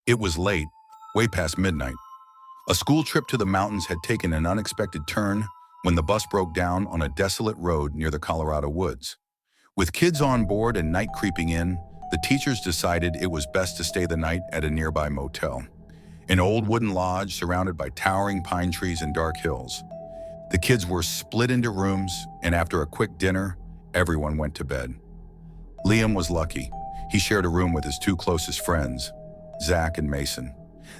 It was late, way past midnight. A school trip to the mountains had taken an unexpected turn when the bus broke down on a desolate road near the Colorado woods. With kids on board and night creeping in, the teachers decided it was best to stay the night at a nearby motel, an old wooden lodge surrounded by towering pine trees and dark hills. The kids were split into rooms, and after a quick dinner, everyone went to bed. Liam was lucky. He shared a room with his two closest friends, Zach and Mason.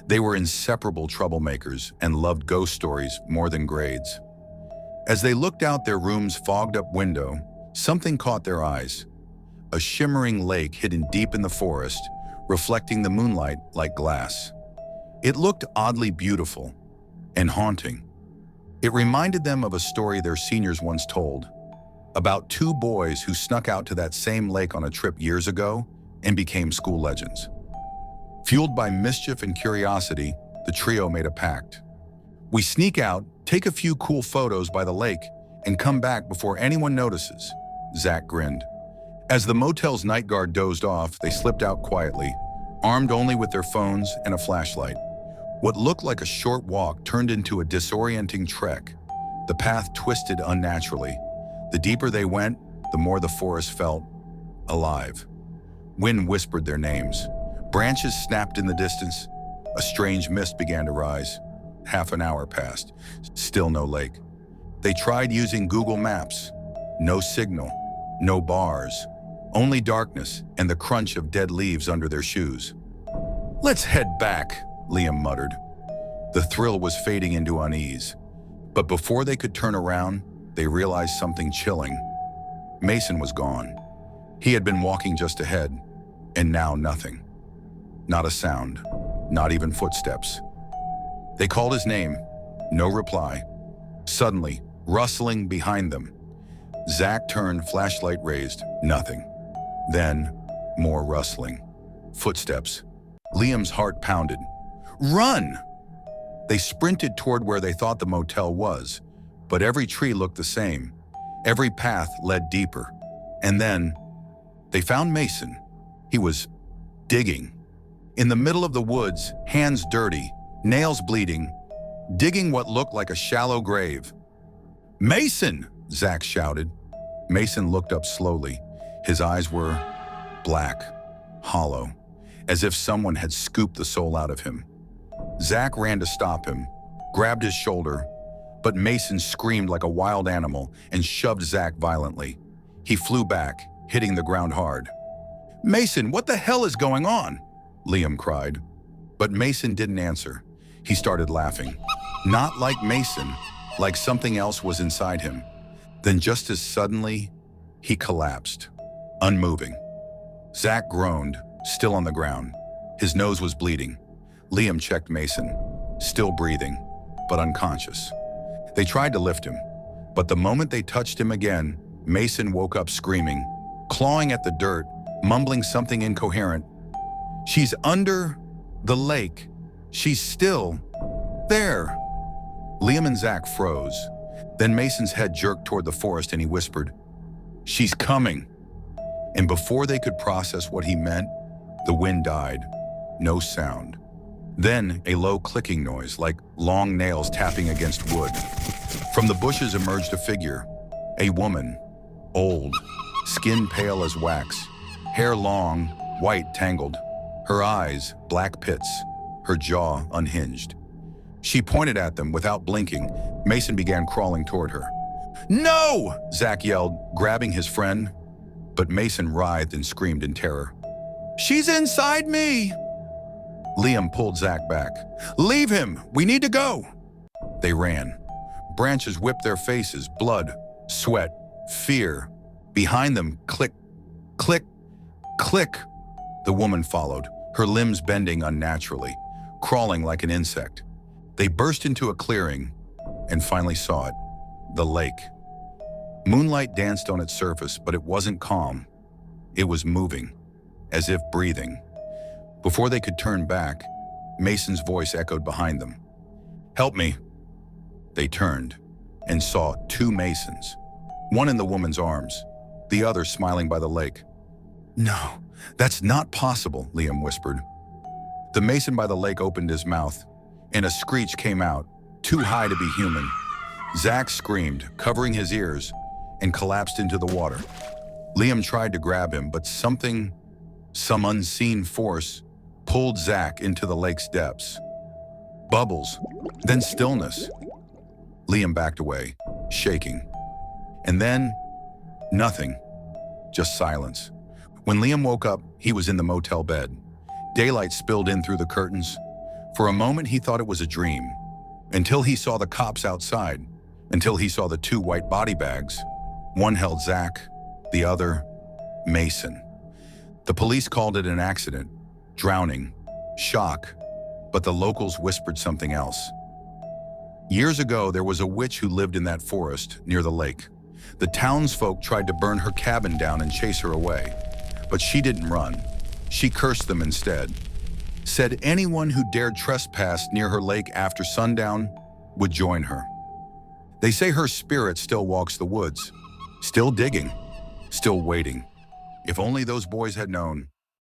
They were inseparable troublemakers and loved ghost stories more than grades. As they looked out their room's fogged-up window, something caught their eyes. A shimmering lake hidden deep in the forest, reflecting the moonlight like glass. It looked oddly beautiful and haunting. It reminded them of a story their seniors once told, about two boys who snuck out to that same lake on a trip years ago and became school legends. Fueled by mischief and curiosity, the trio made a pact. "We sneak out, take a few cool photos by the lake, and come back before anyone notices," Zach grinned. As the motel's night guard dozed off, they slipped out quietly, armed only with their phones and a flashlight. What looked like a short walk turned into a disorienting trek. The path twisted unnaturally. The deeper they went, the more the forest felt alive. Wind whispered their names. Branches snapped in the distance. A strange mist began to rise. Half an hour passed. Still no lake. They tried using Google Maps. No signal. No bars. Only darkness and the crunch of dead leaves under their shoes. "Let's head back," Liam muttered. The thrill was fading into unease. But before they could turn around, they realized something chilling. Mason was gone. He had been walking just ahead, and now nothing. Not a sound, not even footsteps. They called his name, no reply. Suddenly, rustling behind them. Zach turned, flashlight raised, nothing. Then, more rustling. Footsteps. Liam's heart pounded. "Run!" They sprinted toward where they thought the motel was, but every tree looked the same. Every path led deeper. And then, they found Mason. He was digging. In the middle of the woods, hands dirty, nails bleeding, digging what looked like a shallow grave. "Mason!" Zach shouted. Mason looked up slowly. His eyes were black, hollow, as if someone had scooped the soul out of him. Zach ran to stop him, grabbed his shoulder, but Mason screamed like a wild animal and shoved Zach violently. He flew back, hitting the ground hard. "Mason, what the hell is going on?" Liam cried. But Mason didn't answer. He started laughing. Not like Mason, like something else was inside him. Then just as suddenly, he collapsed, unmoving. Zach groaned, still on the ground. His nose was bleeding. Liam checked Mason, still breathing, but unconscious. They tried to lift him, but the moment they touched him again, Mason woke up screaming, clawing at the dirt, mumbling something incoherent. "She's under the lake. She's still there." Liam and Zach froze. Then Mason's head jerked toward the forest and he whispered, "She's coming." And before they could process what he meant, the wind died. No sound. Then a low clicking noise, like long nails tapping against wood. From the bushes emerged a figure, a woman, old, skin pale as wax, hair long, white tangled, her eyes black pits, her jaw unhinged. She pointed at them without blinking. Mason began crawling toward her. "No!" Zach yelled, grabbing his friend, but Mason writhed and screamed in terror. "She's inside me!" Liam pulled Zach back. "Leave him! We need to go!" They ran. Branches whipped their faces, blood, sweat, fear. Behind them, click, click, click. The woman followed, her limbs bending unnaturally, crawling like an insect. They burst into a clearing and finally saw it, the lake. Moonlight danced on its surface, but it wasn't calm. It was moving, as if breathing. Before they could turn back, Mason's voice echoed behind them. "Help me." They turned and saw two Masons, one in the woman's arms, the other smiling by the lake. "No, that's not possible," Liam whispered. The Mason by the lake opened his mouth, and a screech came out, too high to be human. Zach screamed, covering his ears, and collapsed into the water. Liam tried to grab him, but some unseen force, pulled Zach into the lake's depths. Bubbles, then stillness. Liam backed away, shaking. And then, nothing, just silence. When Liam woke up, he was in the motel bed. Daylight spilled in through the curtains. For a moment, he thought it was a dream, until he saw the cops outside, until he saw the two white body bags. One held Zach, the other, Mason. The police called it an accident, drowning, shock, but the locals whispered something else. Years ago, there was a witch who lived in that forest near the lake. The townsfolk tried to burn her cabin down and chase her away, but she didn't run. She cursed them instead, said anyone who dared trespass near her lake after sundown would join her. They say her spirit still walks the woods, still digging, still waiting. If only those boys had known.